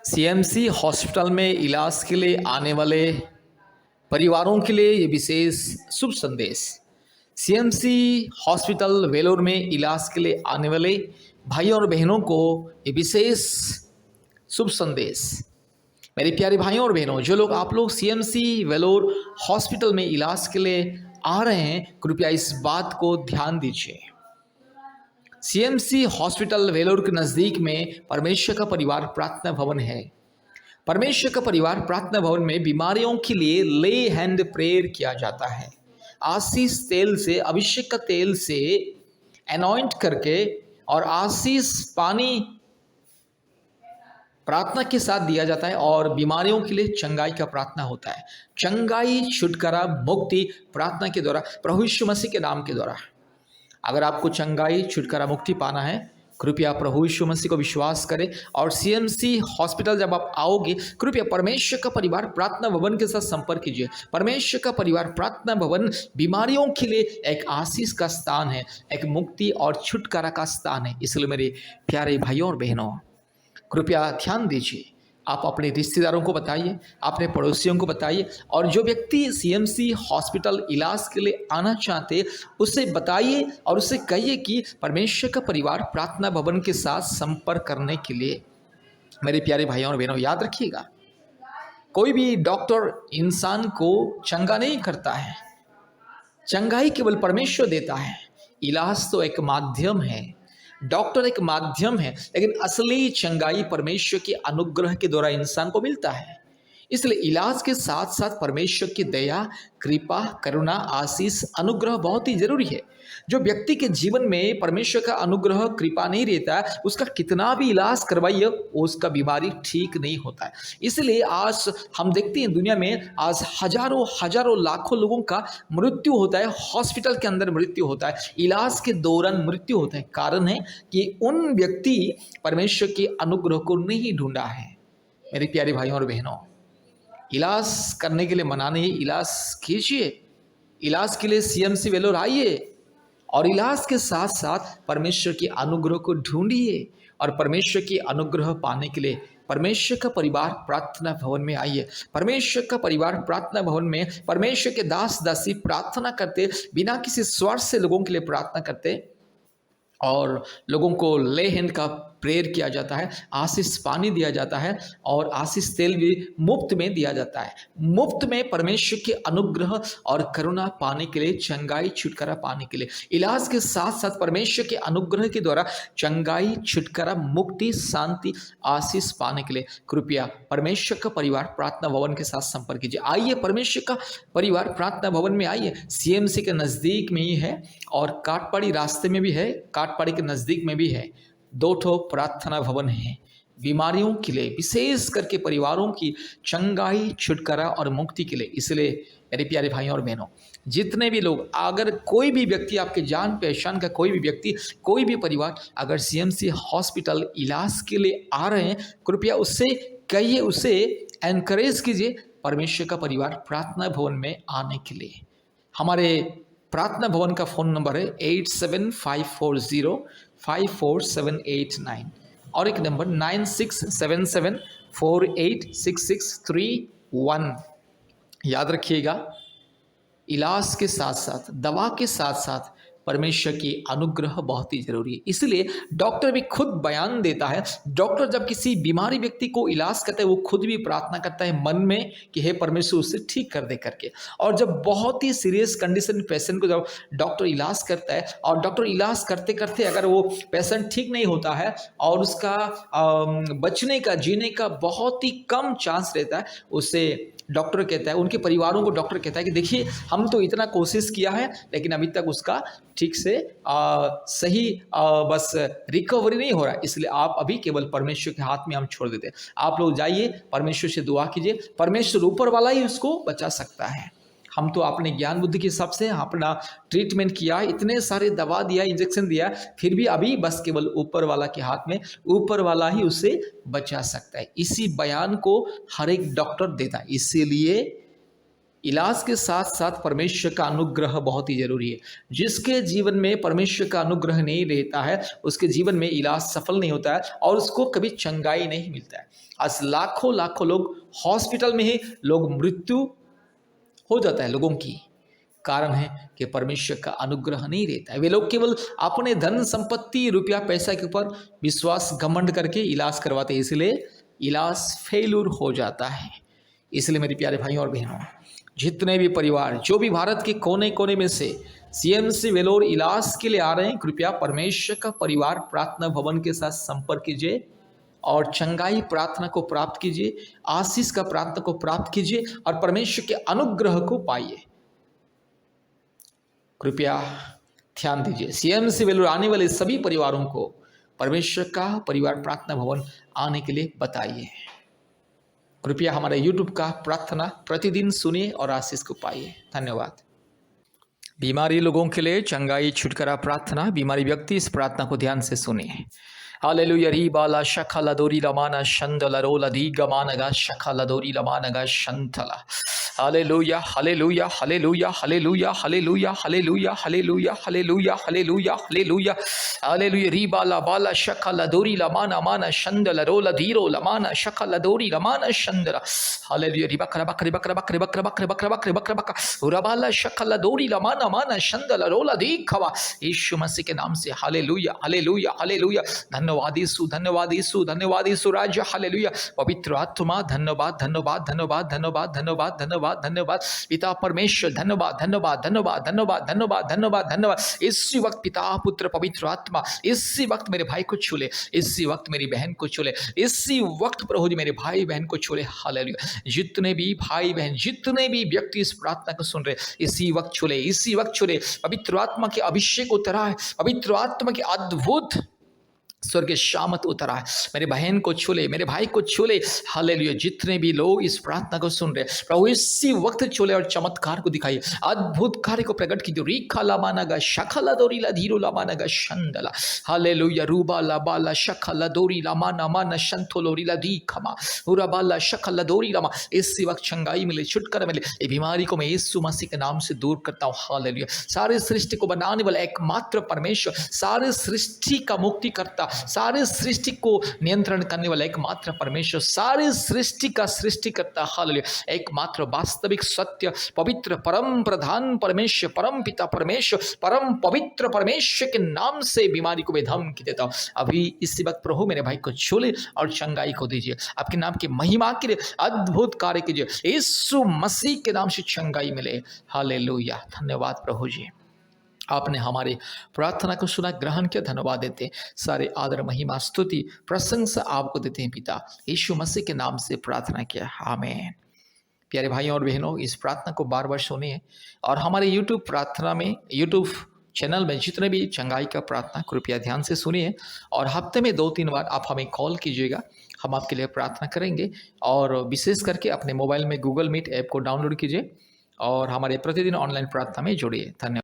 CMC hospital में इलाज के लिए आने वाले परिवारों के लिए ये विशेष शुभ संदेश। सीएमसी हॉस्पिटल वेलोर में इलाज के लिए आने वाले भाइयों और बहनों को ये विशेष शुभ संदेश। मेरे प्यारे भाइयों और बहनों, जो लोग आप लोग सीएमसी वेलोर हॉस्पिटल में इलाज के लिए आ रहे हैं, कृपया इस बात को ध्यान दीजिए। सीएमसी हॉस्पिटल वेलोर के नज़दीक में परमेश्वर का परिवार प्रार्थना भवन है। परमेश्वर का परिवार प्रार्थना भवन में बीमारियों के लिए ले हैंड प्रेयर किया जाता है। आशीष तेल से, अभिषेक का तेल से एनॉइंट करके और आशीष पानी प्रार्थना के साथ दिया जाता है और बीमारियों के लिए चंगाई का प्रार्थना होता है। चंगाई, छुटकारा, मुक्ति प्रार्थना के द्वारा, प्रभु यीशु मसीह के नाम के द्वारा। अगर आपको चंगाई, छुटकारा, मुक्ति पाना है, कृपया प्रभु यीशु मसीह को विश्वास करें और सीएमसी हॉस्पिटल जब आप आओगे, कृपया परमेश्वर का परिवार प्रार्थना भवन के साथ संपर्क कीजिए। परमेश्वर का परिवार प्रार्थना भवन बीमारियों के लिए एक आशीष का स्थान है, एक मुक्ति और छुटकारा का स्थान है। इसलिए मेरे प्यारे भाइयों और बहनों, कृपया ध्यान दीजिए। आप अपने रिश्तेदारों को बताइए, अपने पड़ोसियों को बताइए, और जो व्यक्ति सीएमसी हॉस्पिटल इलाज के लिए आना चाहते उसे बताइए और उसे कहिए कि परमेश्वर का परिवार प्रार्थना भवन के साथ संपर्क करने के लिए। मेरे प्यारे भाइयों और बहनों, याद रखिएगा, कोई भी डॉक्टर इंसान को चंगा नहीं करता है, चंगाई केवल परमेश्वर देता है। इलाज तो एक माध्यम है, डॉक्टर एक माध्यम है, लेकिन असली चंगाई परमेश्वर के अनुग्रह के द्वारा इंसान को मिलता है। इसलिए इलाज के साथ साथ परमेश्वर की दया, कृपा, करुणा, आशीष, अनुग्रह बहुत ही जरूरी है। जो व्यक्ति के जीवन में परमेश्वर का अनुग्रह, कृपा नहीं रहता है, उसका कितना भी इलाज करवाइए, उसका बीमारी ठीक नहीं होता है। इसलिए आज हम देखते हैं दुनिया में आज हजारों हजारों लाखों लोगों का मृत्यु होता है, हॉस्पिटल के अंदर मृत्यु होता है, इलाज के दौरान मृत्यु होता है। कारण है कि उन व्यक्ति परमेश्वर के अनुग्रह को नहीं ढूंढा है। मेरे प्यारे भाइयों और बहनों, इलाज करने के लिए मना नहीं, इलाज कीजिए, इलाज के लिए सीएमसी वेलोर आइए और इलाज के साथ साथ परमेश्वर के अनुग्रह को ढूंढिए और परमेश्वर की अनुग्रह पाने के लिए परमेश्वर का परिवार प्रार्थना भवन में आइए। परमेश्वर का परिवार प्रार्थना भवन में परमेश्वर के दास दासी प्रार्थना करते, बिना किसी स्वार्थ से लोगों के लिए प्रार्थना करते और लोगों को ले हैंड का प्रेयर किया जाता है, आशीष पानी दिया जाता है और आशीष तेल भी मुफ्त में दिया जाता है। मुफ्त में परमेश्वर के अनुग्रह और करुणा पाने के लिए, चंगाई, छुटकारा पाने के लिए, इलाज के साथ साथ परमेश्वर के अनुग्रह के द्वारा चंगाई, छुटकारा, मुक्ति, शांति, आशीष पाने के लिए कृपया परमेश्वर का परिवार प्रार्थना भवन के साथ संपर्क कीजिए। आइए, परमेश्वर का परिवार प्रार्थना भवन में आइए। सीएमसी के नज़दीक में ही है और काटपाड़ी रास्ते में भी है, काटपाड़ी के नज़दीक में भी है। 2 ठो प्रार्थना भवन है बीमारियों के लिए, विशेष करके परिवारों की चंगाई, छुटकारा और मुक्ति के लिए। इसलिए मेरे प्यारे भाइयों और बहनों, जितने भी लोग, अगर कोई भी व्यक्ति, आपके जान पहचान का कोई भी व्यक्ति, कोई भी परिवार अगर सीएमसी हॉस्पिटल इलाज के लिए आ रहे हैं, कृपया उससे कहिए, उसे एनकरेज कीजिए परमेश्वर का परिवार प्रार्थना भवन में आने के लिए। हमारे प्रार्थना भवन का फ़ोन नंबर है 8754054789 और एक नंबर 9677486631। याद रखिएगा, इलाज के साथ साथ, दवा के साथ साथ परमेश्वर की अनुग्रह बहुत ही जरूरी है। इसलिए डॉक्टर भी खुद बयान देता है। डॉक्टर जब किसी बीमारी व्यक्ति को इलाज करता है, वो खुद भी प्रार्थना करता है मन में कि हे परमेश्वर उसे ठीक कर दे करके। और जब बहुत ही सीरियस कंडीशन पेशेंट को जब डॉक्टर इलाज करता है और डॉक्टर इलाज करते करते अगर वो पेशेंट ठीक नहीं होता है और उसका बचने का, जीने का बहुत ही कम चांस रहता है, उसे डॉक्टर कहता है, उनके परिवारों को डॉक्टर कहता है कि देखिए, हम तो इतना कोशिश किया है लेकिन अभी तक उसका ठीक से सही बस रिकवरी नहीं हो रहा है, इसलिए आप अभी केवल परमेश्वर के हाथ में हम छोड़ देते हैं। आप लोग जाइए, परमेश्वर से दुआ कीजिए, परमेश्वर ऊपर वाला ही उसको बचा सकता है। हम तो अपने ज्ञान बुद्धि के हिसाब से अपना ट्रीटमेंट किया, इतने सारे दवा दिया, इंजेक्शन दिया, फिर भी अभी बस केवल ऊपर वाला के हाथ में, ऊपर वाला ही उसे बचा सकता है। इसी बयान को हर एक डॉक्टर देता है। इसीलिए इलाज के साथ साथ परमेश्वर का अनुग्रह बहुत ही जरूरी है। जिसके जीवन में परमेश्वर का अनुग्रह नहीं रहता है, उसके जीवन में इलाज सफल नहीं होता है और उसको कभी चंगाई नहीं मिलता है। आज लाखों लाखों लोग हॉस्पिटल में ही लोग मृत्यु हो जाता है लोगों की। कारण है कि परमेश्वर का अनुग्रह नहीं रहता है। वे लोग केवल अपने धन संपत्ति रुपया पैसा के ऊपर विश्वास घमंड करके इलाज करवाते हैं, इसलिए इलाज फेल्यूर हो जाता है। इसलिए मेरे प्यारे भाइयों और बहनों, जितने भी परिवार जो भी भारत के कोने कोने में से सीएमसी वेलोर इलाज के लिए आ रहे हैं, कृपया परमेश्वर का परिवार प्रार्थना भवन के साथ संपर्क कीजिए और चंगाई प्रार्थना को प्राप्त कीजिए, आशीष का प्रार्थना को प्राप्त कीजिए और परमेश्वर के अनुग्रह को पाइए। कृपया ध्यान दीजिए, सीएमसी वेलूर आने वाले सभी परिवारों को परमेश्वर का परिवार प्रार्थना भवन आने के लिए बताइए। कृपया हमारे YouTube का प्रार्थना प्रतिदिन सुनिए और आशीष को पाइए। धन्यवाद। बीमारी लोगों के लिए चंगाई छुटकारा प्रार्थना। बीमारी व्यक्ति इस प्रार्थना को ध्यान से सुनिए। हालेलुया री बाला शखला दोरी लमाना शंदला रोला दी गमानगा शखला दोरी लमानगा शंतला। Hallelujah hallelujah hallelujah hallelujah hallelujah hallelujah hallelujah hallelujah hallelujah hallelujah hallelujah री बाला बाला शखला दोरी लमाना माना शंदला रोला धीरो लमाना शखला दोरी लमाना शंदला। हालेलुया री बकरा बकरे बकरा बकरे बकरा बकरे बकरा बकरे बकरा बकरा उराबाला शखला दोरी लमाना माना शंदला रोला दी खवा। यीशु मसीह के नाम से हालेलुया हालेलुया हालेलुया। धन्यवाद यीशु, धन्यवाद यीशु, धन्यवाद यीशु राजा। हालेलुया। पवित्र आत्मा धन्यवाद धन्यवाद धन्यवाद धन्यवाद धन्यवाद धन्यवाद धन्यवाद। पिता परमेश्वर धन्यवाद धन्यवाद धन्यवाद धन्यवाद धन्यवाद धन्यवाद धन्यवाद। इसी वक्त पिता पुत्र पवित्र आत्मा इसी वक्त मेरे भाई को छूले, इसी वक्त मेरी बहन को छूले, इसी वक्त प्रभु जी मेरे भाई बहन को छूले। हालेलुया। जितने भी भाई बहन, जितने भी व्यक्ति इस प्रार्थना को सुन रहे, इसी वक्त छूले, इसी वक्त छूले। पवित्र आत्मा के अभिषेक उतरा है, पवित्र आत्मा के अद्भुत स्वर्ग शामत उतरा है। मेरे बहन को छूले, मेरे भाई को छूले। हालेलुया। जितने भी लोग इस प्रार्थना को सुन रहे, प्रभु इसी वक्त छूले और चमत्कार को दिखाइए, अद्भुत कार्य को प्रकट कीजिए। रीखा लामानगा शखला दोरीला धीरो लामानगा शंदला। हालेलुया। रूबा लाबाला शखला दोरी लामाना माना शंथोलोरीला दी खमा उराबाला शखला दोरी लामा। इसी वक्त चंगाई मिले, छुटकारा मिले। ये बीमारी को मैं यीशु मसीह के नाम से दूर करता हूँ। हालेलुया। सारे सृष्टि को बनाने वाला एकमात्र परमेश्वर, सारे सृष्टि का मुक्ति करता, सारे सृष्टि को नियंत्रण करने वाला एकमात्र परमेश्वर, सारे सृष्टि का सृष्टि करता, हालेलुया, एकमात्र वास्तविक सत्य पवित्र परम प्रधान परमेश्वर, परम पिता परमेश्वर, परम पवित्र परमेश्वर के नाम से बीमारी को मैं धमकी देता हूं। अभी इसी वक्त प्रभु मेरे भाई को छूले और चंगाई को दीजिए। आपके नाम की महिमा के लिए अद्भुत कार्य कीजिए। यीशु मसीह के नाम से चंगाई मिले। हालेलुया। धन्यवाद प्रभु जी, आपने हमारे प्रार्थना को सुना, ग्रहण किया। धन्यवाद देते हैं, सारे आदर महिमा स्तुति प्रशंसा आपको देते हैं पिता। यीशु मसीह के नाम से प्रार्थना किया, आमीन। प्यारे भाइयों और बहनों, इस प्रार्थना को बार बार सुनिए और हमारे यूट्यूब प्रार्थना में, यूट्यूब चैनल में जितने भी चंगाई का प्रार्थना कृपया ध्यान से सुनिए और हफ्ते में 2-3 बार आप हमें कॉल कीजिएगा, हम आपके लिए प्रार्थना करेंगे। और विशेष करके अपने मोबाइल में गूगल मीट ऐप को डाउनलोड कीजिए और हमारे प्रतिदिन ऑनलाइन प्रार्थना में जुड़िए। धन्यवाद।